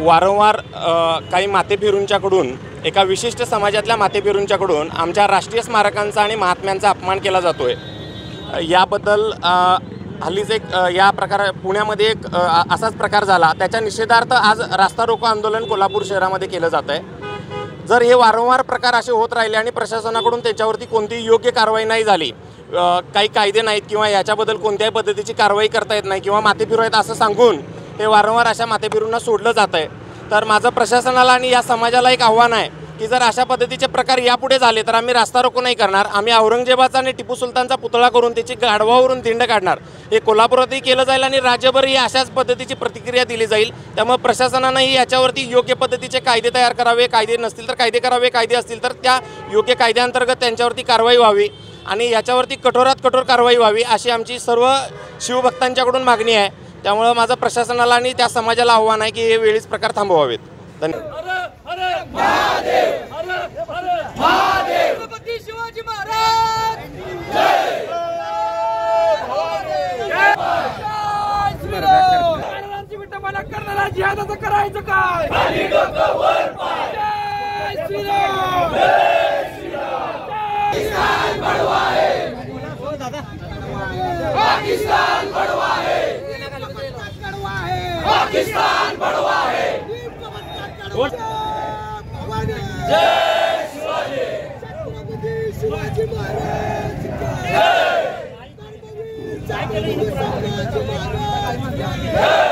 वारंवार काही माथेफिरूंच्याकडून एका विशिष्ट समाजातल्या माथेफिरूंच्याकडून आमच्या राष्ट्रीय स्मारकांचा आणि महात्म्यांचा अपमान केला जातोय। याबद्दल हल्लीच एक या प्रकार पुण्यामध्ये एक असाच प्रकार झाला। त्याच्या निषेधार्थ आज रास्ता रोको आंदोलन कोल्हापूर शहरामध्ये केलं जात आहे। जर हे वारंवार प्रकार असे होत राहिले आणि प्रशासनाकडून त्याच्यावरती कोणतीही योग्य कारवाई नाही झाली, काही कायदे नाहीत किंवा याच्याबद्दल कोणत्याही पद्धतीची कारवाई करता येत नाही किंवा माथेफिरू आहेत असं सांगून हे वारंवार अशा माथेफिरूंना सोडलं जात आहे, तर माझं प्रशासनाला आणि या समाजाला एक आव्हान आहे की जर अशा पद्धतीचे प्रकार यापुढे झाले तर आम्ही रास्ता रोको नाही करणार। आम्ही औरंगजेबाचा आणि टिपू सुलतानचा पुतळा करून त्याची गाढवावरून दिंड काढणार। हे कोल्हापुरातही केलं जाईल आणि राज्यभरही अशाच पद्धतीची प्रतिक्रिया दिली जाईल। त्यामुळे प्रशासनानेही याच्यावरती योग्य पद्धतीचे कायदे तयार करावे, कायदे नसतील तर कायदे करावे, कायदे असतील तर त्या योग्य कायद्यांतर्गत त्यांच्यावरती कारवाई व्हावी आणि याच्यावरती कठोरात कठोर कारवाई व्हावी अशी आमची सर्व शिवभक्तांच्याकडून मागणी आहे। त्यामुळे माझं प्रशासनाला आणि त्या समाजाला आव्हान आहे की हे वेळीच प्रकार थांबवावेत। धन्यवाद। छत्रपती शिवाजी महाराज जय श्रीराम। महाराजांची विटंबना करणारा जिहादाचं करायचं काय? जय श्रीराम। पाकिस्तान बडवा है, पाकिस्तान बडवा है, पाकिस्तान बडवा है। जय शिवाजी, छत्रपती शिवाजी महाराज जय, छत्रपती शिवाजी महाराज जय।